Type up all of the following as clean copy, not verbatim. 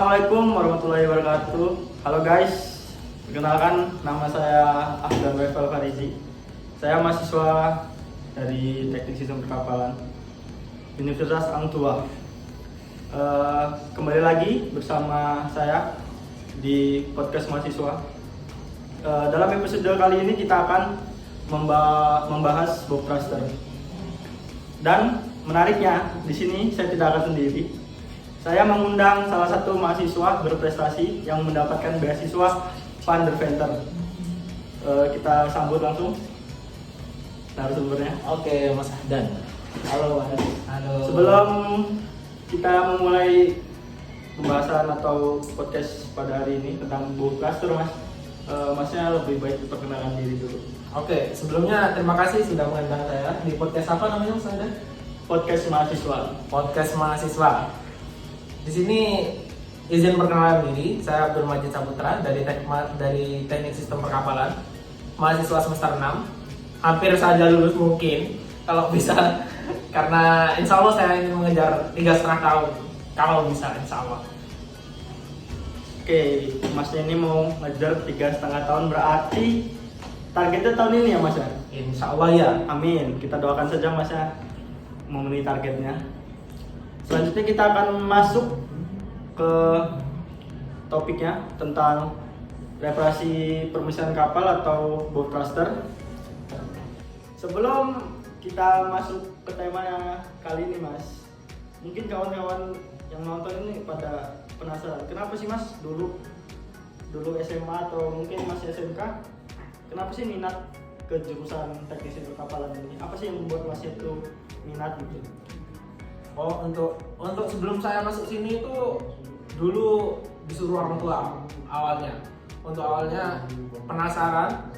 Assalamualaikum warahmatullahi wabarakatuh. Halo guys, perkenalkan nama saya Afdan Waifal Farizi. Saya mahasiswa dari Teknik Sistem Perkapalan Universitas Hang Tuah. Kembali lagi bersama saya di podcast mahasiswa. Dalam episode kali ini kita akan membahas Bob Thruster. Dan menariknya di sini saya tidak akan sendiri. Saya mengundang salah satu mahasiswa berprestasi yang mendapatkan beasiswa Van der Venter. Kita sambut langsung narasumbernya. Oke, Mas Ahdan. Halo Mas. Halo. Sebelum kita memulai pembahasan atau podcast pada hari ini tentang Bob Thruster, Masnya lebih baik perkenalkan diri dulu. Oke, sebelumnya terima kasih sudah mengundang saya di podcast apa namanya Mas Ahdan? Podcast mahasiswa. Podcast mahasiswa. Di sini izin perkenalan diri, saya Abdul Majid Saputra dari Teknik Sistem Perkapalan, mahasiswa semester 6. Hampir saja lulus mungkin, kalau bisa, karena insya Allah saya ingin mengejar 3,5 tahun, kalau bisa insya Allah. Oke, Masnya ini mau ngejar 3,5 tahun, berarti targetnya tahun ini ya Mas ya? Insya Allah ya. Amin, kita doakan saja Mas ya memenuhi targetnya. Selanjutnya kita akan masuk ke topiknya tentang reparasi permesin kapal atau Bob Thruster. Sebelum kita masuk ke tema kali ini Mas, mungkin kawan-kawan yang nonton ini pada penasaran, kenapa sih Mas dulu SMA atau mungkin masih SMK, kenapa sih minat ke jurusan teknik perkapalan ini? Apa sih yang membuat Mas itu minat gitu? Oh, untuk sebelum saya masuk sini itu dulu disuruh orang tua awalnya. Untuk awalnya penasaran.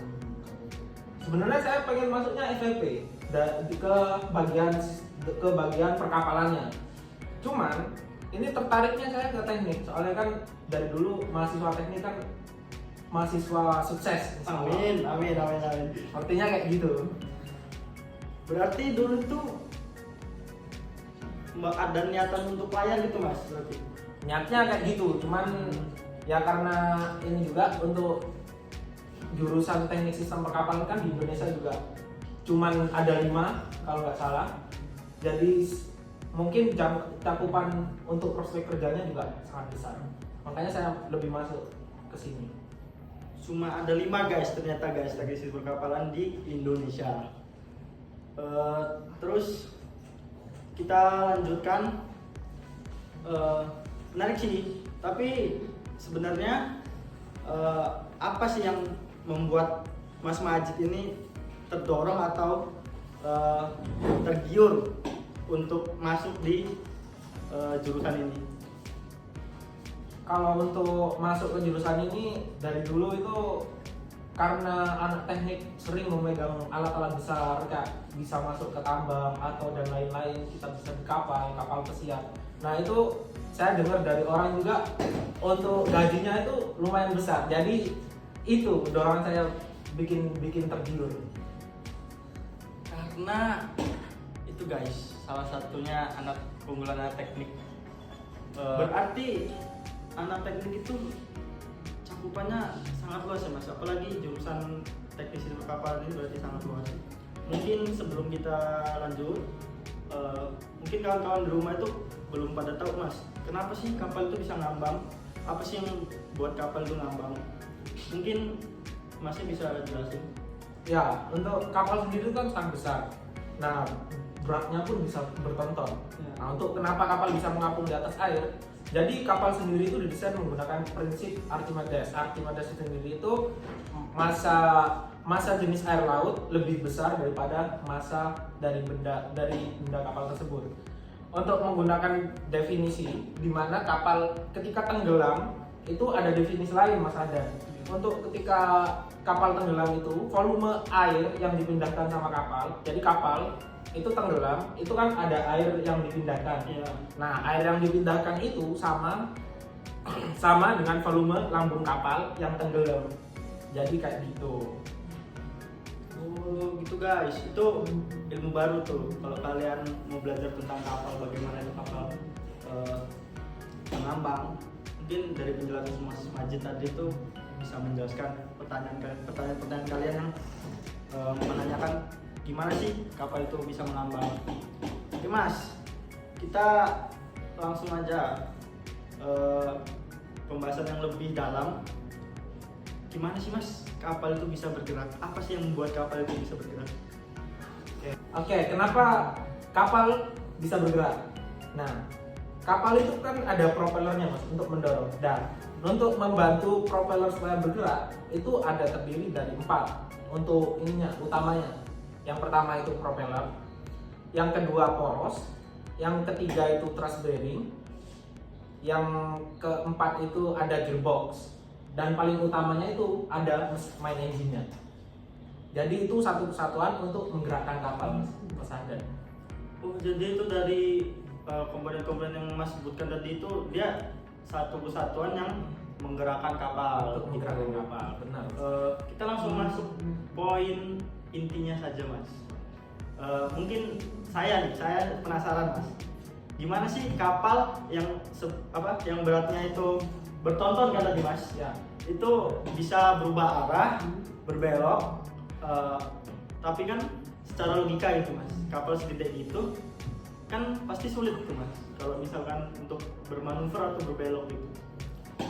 Sebenarnya saya pengen masuknya FVP ke bagian perkapalannya. Cuman ini tertariknya saya ke teknik. Soalnya kan dari dulu mahasiswa teknik kan mahasiswa sukses. Amin. Artinya kayak gitu. Berarti dulu tuh ada niatan untuk layar gitu Mas berarti? Niatnya kayak gitu, cuman ya karena ini juga untuk jurusan teknik sistem perkapalan kan di Indonesia juga cuman ada 5 kalau nggak salah. Jadi mungkin cakupan untuk prospek kerjanya juga sangat besar. Makanya saya lebih masuk ke sini. Cuma ada 5 guys ternyata guys teknik perkapalan di Indonesia. Terus kita lanjutkan, menarik sih, tapi sebenarnya apa sih yang membuat Mas Majid ini terdorong atau tergiur untuk masuk di jurusan ini? Kalau untuk masuk ke jurusan ini dari dulu itu karena anak teknik sering memegang alat-alat besar, kayak bisa masuk ke tambang atau dan lain-lain, kita bisa di kapal pesiar. Nah itu saya dengar dari orang juga untuk gajinya itu lumayan besar. Jadi itu dorongan saya bikin tergiur. Karena itu guys, salah satunya anak keunggulan anak teknik. Berarti anak teknik itu cakupannya sangat luas ya Mas, apalagi jurusan teknik sistem perkapalan ini berarti sangat luas. Mungkin sebelum kita lanjut, mungkin kawan-kawan di rumah itu belum pada tahu Mas, kenapa sih kapal itu bisa ngambang? Apa sih yang buat kapal itu ngambang? Mungkin Masnya bisa jelasin. Ya, untuk kapal sendiri kan sangat besar. Nah, beratnya pun bisa bertonton. Nah, untuk kenapa kapal bisa mengapung di atas air? Jadi kapal sendiri itu didesain menggunakan prinsip Archimedes. Archimedes itu sendiri itu massa jenis air laut lebih besar daripada massa dari benda kapal tersebut. Untuk menggunakan definisi di mana kapal ketika tenggelam itu ada definisi lain Mas Adan. Untuk ketika kapal tenggelam itu volume air yang dipindahkan sama kapal. Jadi kapal itu tenggelam, itu kan ada air yang dipindahkan. Iya. Nah, air yang dipindahkan itu sama dengan volume lambung kapal yang tenggelam. Jadi kayak gitu. Oh gitu guys, itu ilmu baru tuh. Kalau kalian mau belajar tentang kapal, bagaimana itu kapal mengambang. mungkin dari penjelasan Mas Majid tadi itu bisa menjelaskan pertanyaan kalian yang menanyakan gimana sih kapal itu bisa menambang. Oke Mas, kita langsung aja pembahasan yang lebih dalam. Gimana sih Mas kapal itu bisa bergerak? Apa sih yang membuat kapal itu bisa bergerak? Oke, kenapa kapal bisa bergerak? Nah, kapal itu kan ada propellernya Mas untuk mendorong. Dan untuk membantu propeller supaya bergerak itu ada terdiri dari 4 untuk ininya utamanya. Yang pertama itu propeller, yang kedua poros, yang ketiga itu thrust bearing, yang keempat itu ada gearbox, dan paling utamanya itu ada main engine-nya. Jadi itu satu kesatuan untuk menggerakkan kapal Mas Hadan. Oh, jadi itu dari komponen-komponen yang Mas sebutkan tadi itu dia satu kesatuan yang menggerakkan kapal. Untuk menggerakkan kapal, benar. Kita langsung masuk poin intinya saja Mas. Mungkin saya penasaran Mas. Gimana sih kapal yang yang beratnya itu bertonton kan tadi Mas? Ya. Itu bisa berubah arah, berbelok, tapi kan secara logika gitu Mas, kapal segede itu kan pasti sulit tuh Mas kalau misalkan untuk bermanuver atau berbelok gitu.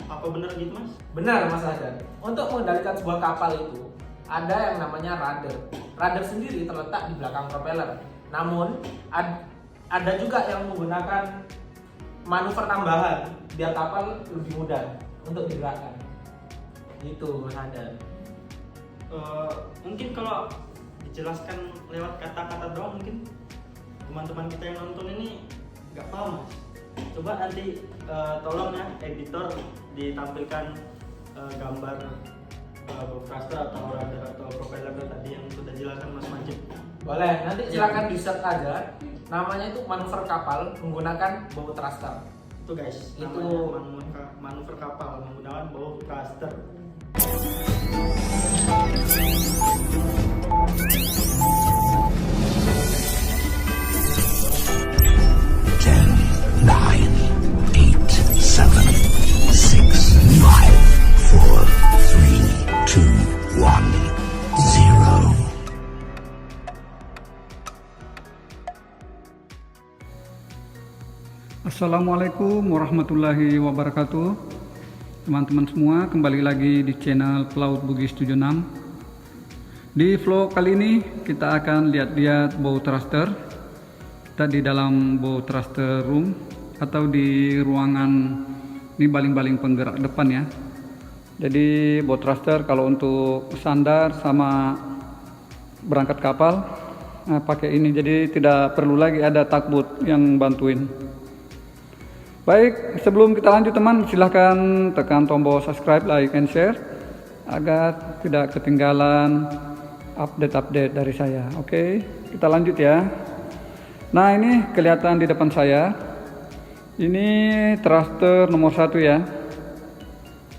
Apa benar gitu Mas? Benar Mas Hadan. Untuk mengendalikan sebuah kapal itu ada yang namanya rudder. Rudder sendiri terletak di belakang propeller. Namun ada juga yang menggunakan manuver tambahan biar kapal lebih mudah untuk digerakkan. Gitu Mas Hadan. Mungkin kalau dijelaskan lewat kata-kata doang mungkin teman-teman kita yang nonton ini nggak paham Mas. Coba nanti tolong ya editor ditampilkan gambar thruster atau rudder atau propeller tadi yang sudah jelaskan Mas Majid. Boleh, nanti silakan di search aja. Namanya itu manuver kapal menggunakan bow thruster. Itu guys, Itu manuver kapal menggunakan bow thruster. Assalamualaikum warahmatullahi wabarakatuh. Teman-teman semua, kembali lagi di channel Pelaut Bugis 76. Di vlog kali ini kita akan lihat-lihat bow thruster. Kita di dalam bow thruster room atau di ruangan ini baling-baling penggerak depan ya. Jadi bow thruster kalau untuk sandar sama berangkat kapal pakai ini, jadi tidak perlu lagi ada tugboat yang bantuin. Baik, sebelum kita lanjut teman, silahkan tekan tombol subscribe, like, and share agar tidak ketinggalan update-update dari saya. Oke, kita lanjut ya. Nah, ini kelihatan di depan saya. Ini thruster nomor 1 ya.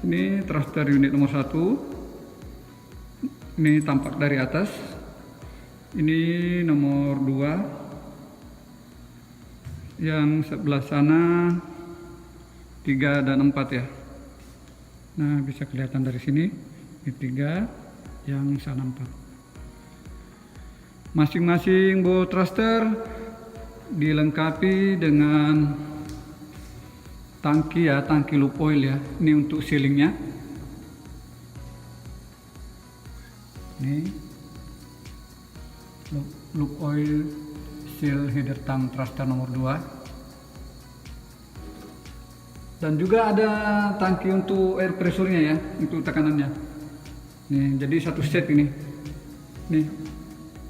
Ini thruster unit nomor 1. Ini tampak dari atas. Ini nomor 2. Yang sebelah sana 3 dan 4 ya. Nah, bisa kelihatan dari sini. Ini 3, yang sana 4. Masing-masing bow thruster dilengkapi dengan tangki ya, tangki loop oil ya. Ini untuk sealingnya. Ini loop oil seal header tank thruster nomor 2. Dan juga ada tangki untuk air pressure-nya ya, untuk tekanannya. Nih, jadi satu set ini. Nih,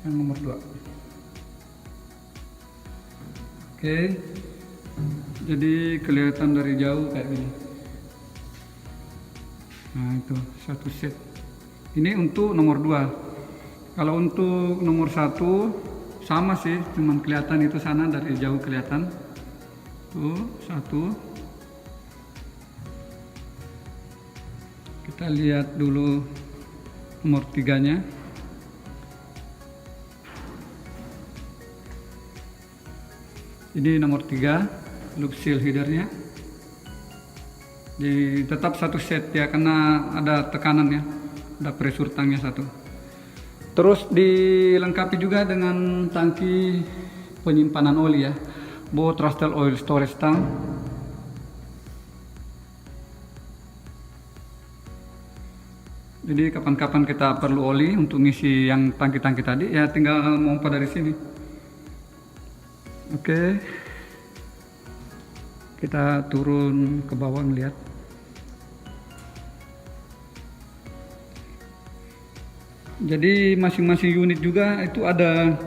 yang nomor 2. Oke. Jadi kelihatan dari jauh kayak gini. Nah, itu satu set. Ini untuk nomor 2. Kalau untuk nomor 1 sama sih, cuman kelihatan itu sana dari jauh kelihatan. Tuh, 1. Kita lihat dulu nomor 3-nya. Ini nomor 3, loop seal headernya. Jadi tetap satu set ya, karena ada tekanannya, ada pressure tanknya satu. Terus dilengkapi juga dengan tangki penyimpanan oli ya, Bow Thruster Oil Storage Tank. Jadi kapan-kapan kita perlu oli untuk ngisi yang tangki-tangki tadi ya, tinggal mompa dari sini. Oke, kita turun ke bawah melihat. Jadi masing-masing unit juga itu ada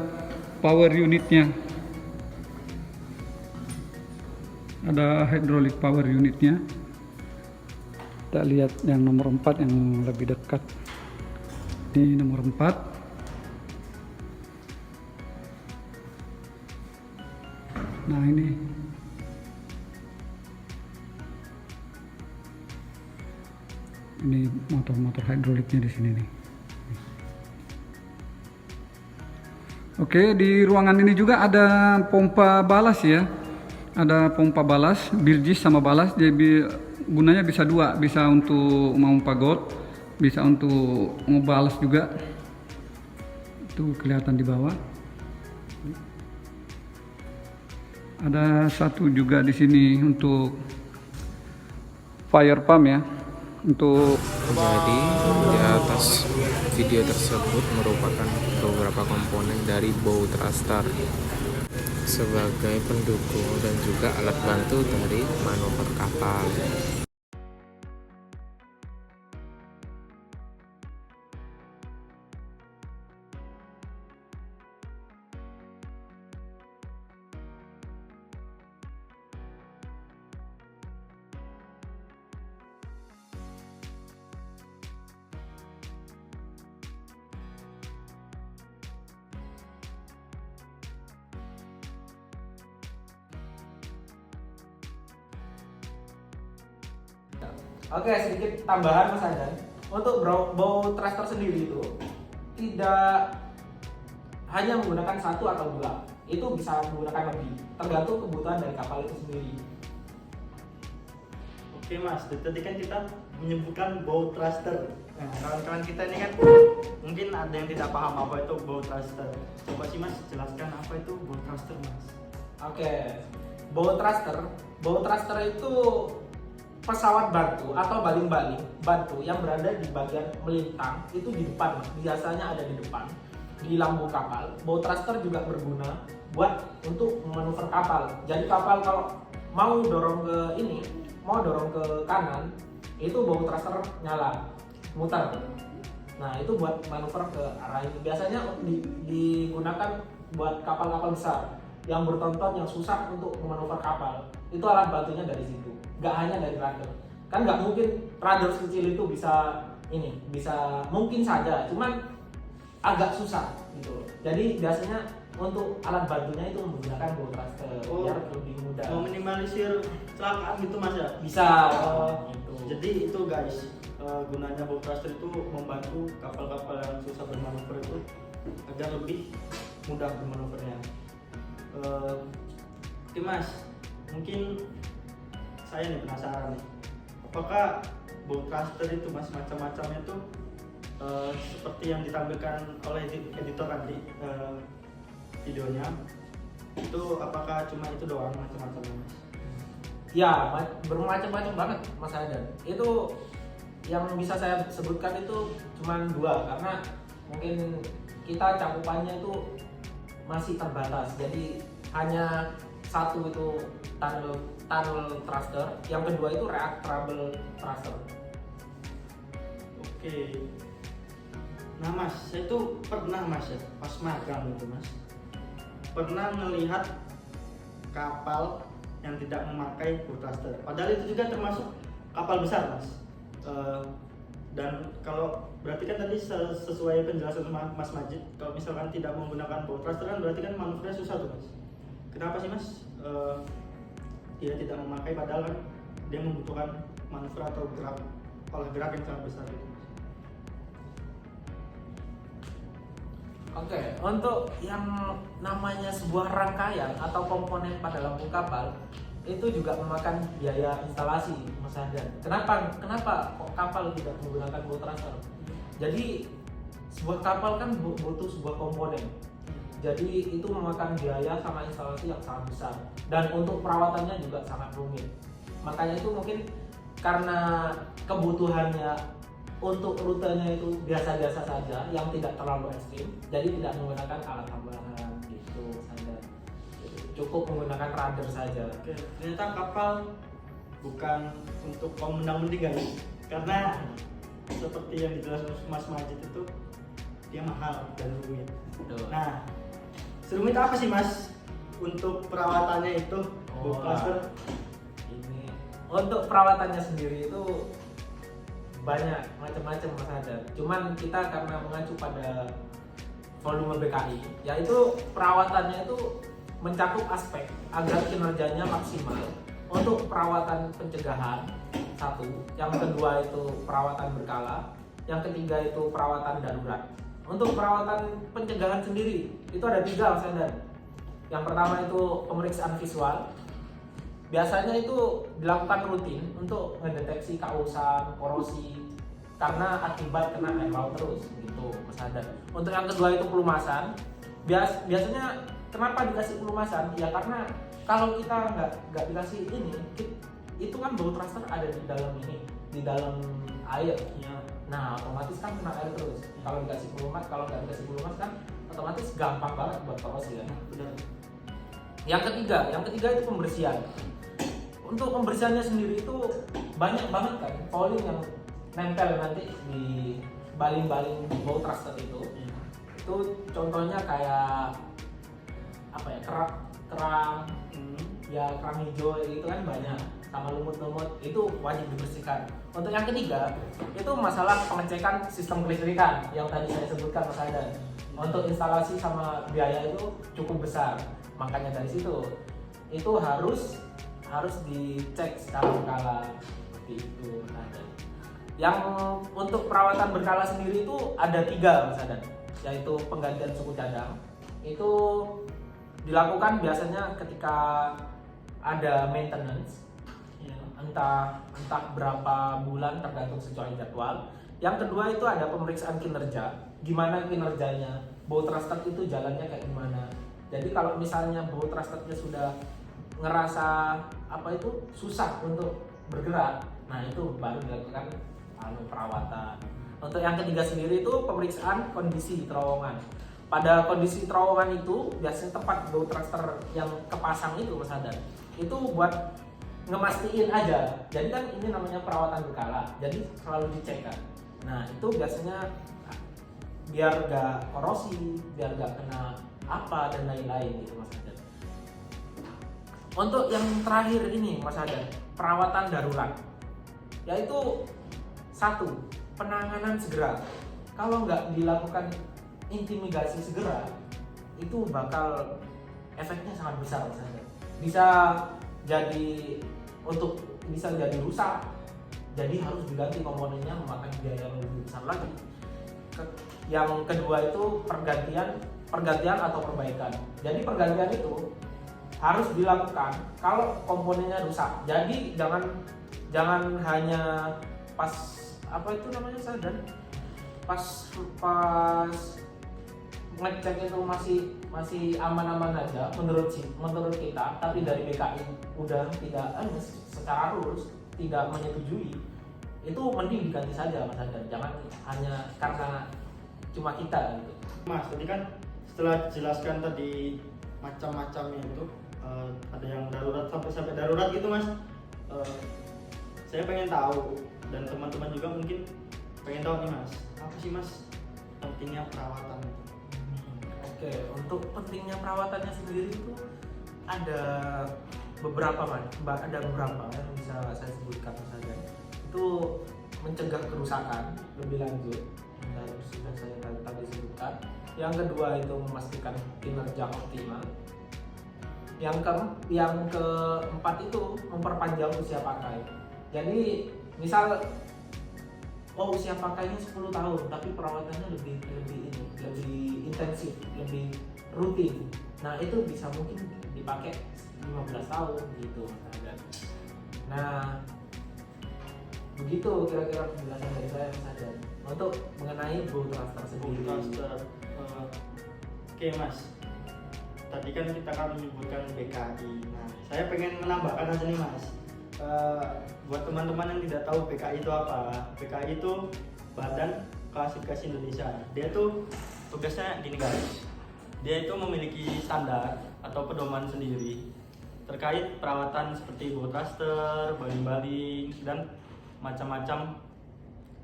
power unitnya, ada hydraulic power unitnya. Kita lihat yang nomor 4 yang lebih dekat. Ini nomor 4. Nah ini motor-motor hidroliknya di sini nih. Oke, di ruangan ini juga ada pompa balas ya. Ada pompa balas, bilgis sama balas. Jadi gunanya bisa dua, bisa untuk memompa got, bisa untuk ngebalas juga. Itu kelihatan di bawah. Ada satu juga di sini untuk fire pump ya. Untuk Jadi di atas video tersebut merupakan beberapa komponen dari bow thruster sebagai pendukung dan juga alat bantu dari manuver kapal. Oke, sedikit tambahan Mas Adan. Untuk bow thruster sendiri itu tidak hanya menggunakan satu atau dua, itu bisa menggunakan lebih, tergantung kebutuhan dari kapal itu sendiri. Oke Mas, tadi kan kita menyebutkan bow thruster. Nah, kawan-kawan kita ini kan mungkin ada yang tidak paham apa itu bow thruster. Coba sih Mas jelaskan apa itu bow thruster Mas. Oke, bow thruster itu pesawat bantu atau baling-baling bantu yang berada di bagian melintang itu di depan, biasanya ada di depan di lambung kapal. Bow thruster juga berguna buat untuk manuver kapal. Jadi kapal kalau mau dorong ke kanan, itu bow thruster nyala, muter. Nah itu buat manuver ke arah itu. Biasanya digunakan buat kapal-kapal besar yang bertonton yang susah untuk memanuver kapal. Itu alat bantunya dari situ. Gak hanya dari rudder, kan nggak mungkin rudder kecil itu bisa mungkin saja, cuman agak susah gitu. Jadi biasanya untuk alat bantunya itu menggunakan bow thruster biar lebih mudah. Meminimalisir kecelakaan gitu Mas ya. Bisa. Gitu. Jadi itu guys, gunanya bow thruster itu membantu kapal-kapal yang susah bermanuver itu agar lebih mudah bermanuvernya. Oke Mas, mungkin saya nih penasaran nih, apakah bow thruster itu Mas macam-macamnya tuh seperti yang ditampilkan oleh editor tadi videonya, itu apakah cuma itu doang macam-macamnya Mas? Ya, bermacam-macam banget Mas Adan. Itu yang bisa saya sebutkan itu cuma dua, karena mungkin kita cakupannya itu masih terbatas. Jadi hanya satu itu tunnel thruster, yang kedua itu reactable thruster. Oke. Nah Mas, saya tuh pernah Mas ya, pas magang gitu Mas, pernah melihat kapal yang tidak memakai bow thruster. Padahal itu juga termasuk kapal besar Mas. Dan kalau berarti kan tadi sesuai penjelasan Mas Majid, kalau misalkan tidak menggunakan bow thruster kan berarti kan manuvernya susah tuh Mas. Kenapa sih Mas dia tidak memakai, padahal kan dia membutuhkan manuver atau pola gerak yang sangat besar gitu Mas. Oke, untuk yang namanya sebuah rangkaian atau komponen pada lambung kapal itu juga memakan biaya instalasi, Mas Hadan. Kenapa kok kapal tidak menggunakan boat transfer? Jadi sebuah kapal kan butuh sebuah komponen. Jadi itu memakan biaya sama instalasi yang sangat besar, dan untuk perawatannya juga sangat rumit. Makanya itu mungkin karena kebutuhannya untuk rutenya itu biasa-biasa saja, yang tidak terlalu ekstrim, jadi tidak menggunakan alat tambahan gitu, Hadan. Cukup menggunakan rudder saja. Oke, ternyata kapal bukan untuk mendang-mending kan? Karena seperti yang dijelaskan Mas Majid itu dia mahal dan rumit. Betul. Nah, serumit apa sih Mas untuk perawatannya itu boat transfer? Ini untuk perawatannya sendiri itu banyak macam-macam, Mas Hadan. Cuman kita karena mengacu pada volume BKI, yaitu perawatannya itu mencakup aspek agar kinerjanya maksimal. Untuk perawatan pencegahan satu, yang kedua itu perawatan berkala, yang ketiga itu perawatan darurat. Untuk perawatan pencegahan sendiri itu ada 3, Mas Hadan. Yang pertama itu pemeriksaan visual. Biasanya itu dilakukan rutin untuk mendeteksi kausan, korosi karena akibat kena air laut terus gitu, Mas Hadan. Untuk yang kedua itu pelumasan. Biasanya kenapa dikasih pelumasan? Ya karena kalau kita nggak dikasih ini, itu kan boat transfer ada di dalam ini, di dalam air. Ya. Nah, otomatis kan kena air terus. Kalau dikasih pelumas, kalau nggak dikasih pelumas kan otomatis gampang banget buat korosi kan. Benar. Yang ketiga itu pembersihan. Untuk pembersihannya sendiri itu banyak banget kan fouling yang nempel nanti di baling-baling boat transfer itu. Itu contohnya kayak apa ya, kerang ya, kerang hijau itu kan banyak, sama lumut-lumut, itu wajib dibersihkan. Untuk yang ketiga itu masalah pengecekan sistem kelistrikan yang tadi saya sebutkan, Mas Hadan. Untuk instalasi sama biaya itu cukup besar, makanya dari situ itu harus dicek secara berkala seperti itu, Mas Hadan. Yang untuk perawatan berkala sendiri itu ada 3, Mas Hadan, yaitu penggantian suku cadang. Itu dilakukan biasanya ketika ada maintenance, ya, entah berapa bulan tergantung sesuai jadwal. Yang kedua itu ada pemeriksaan kinerja, gimana kinerjanya, boat transfer itu jalannya kayak gimana. Jadi kalau misalnya boat transfernya sudah ngerasa susah untuk bergerak, nah itu baru dilakukan perawatan. Untuk yang ketiga sendiri itu pemeriksaan kondisi terowongan. Pada kondisi terowongan itu biasanya tempat boat transfer yang kepasang itu, Mas Hadan, itu buat ngemastiin aja. Jadi kan ini namanya perawatan berkala, jadi selalu dicek kan. Nah itu biasanya biar gak korosi, biar gak kena apa dan lain-lain gitu, Mas Hadan. Untuk yang terakhir ini, Mas Hadan, perawatan darurat, yaitu 1, penanganan segera. Kalau nggak dilakukan intimidasi segera, itu bakal efeknya sangat besar, Mas Hadan. Bisa jadi rusak, jadi harus diganti komponennya, memakan biaya yang lebih besar lagi. Yang kedua itu pergantian atau perbaikan. Jadi pergantian itu harus dilakukan kalau komponennya rusak. Jadi jangan hanya pas pas ngecek itu masih aman-aman aja menurut kita, tapi dari BKI udah tidak secara lurus tidak menyetujui, itu mending diganti saja, Mas Hadan. Jangan hanya karena cuma kita gitu. Mas, tadi kan setelah dijelaskan tadi macam-macamnya itu, ada yang darurat sampai darurat gitu, Mas. Saya pengen tahu, dan teman-teman juga mungkin pengen tahu nih, Mas, apa sih, Mas, pentingnya perawatan? Oke, untuk pentingnya perawatannya sendiri itu ada beberapa yang bisa saya sebutkan saja. Itu mencegah kerusakan lebih lanjut, yang sudah saya tadi sebutkan. Yang kedua itu memastikan kinerja optimal. Yang keempat itu memperpanjang usia pakai. Jadi misal usia pakainya 10 tahun tapi perawatannya lebih intensif, lebih rutin. Nah, itu bisa mungkin dipakai 15 tahun gitu. Nah, begitu kira-kira penjelasan dari saya Mas Adan untuk mengenai bow thruster sendiri. Thruster. Oke Mas, tadi kan kita menyebutkan BKI. Nah, saya pengen menambahkan aja nih Mas. Buat teman-teman yang tidak tahu BKI itu apa, BKI itu Badan Klasifikasi Indonesia. Dia tuh tugasnya gini guys, dia itu memiliki standar atau pedoman sendiri terkait perawatan seperti bow thruster, baling-baling, dan macam-macam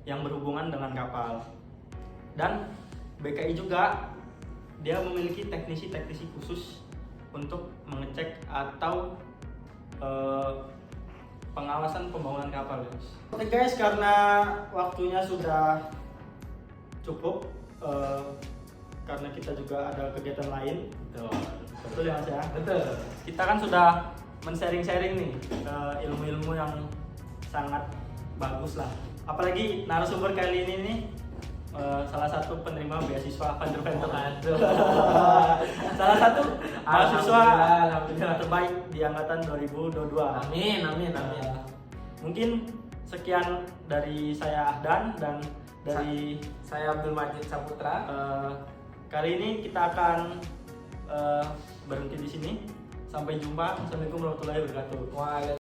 yang berhubungan dengan kapal. Dan BKI juga dia memiliki teknisi-teknisi khusus untuk mengecek atau pengawasan pembangunan kapal guys. Oke guys, karena waktunya sudah cukup, karena kita juga ada kegiatan lain. Betul ya Mas ya? Betul. Kita kan sudah men-sharing-sharing nih ilmu-ilmu yang sangat bagus lah. Apalagi narasumber kali ini nih salah satu penerima beasiswa vendor-vendor. Salah satu mahasiswa Alhamdulillah. terbaik di angkatan 2022. Amin. Mungkin sekian dari saya Ahdan dan dari Saya Abdul Majid Saputra. kali ini kita akan berhenti di sini. Sampai jumpa. Assalamualaikum warahmatullahi wabarakatuh.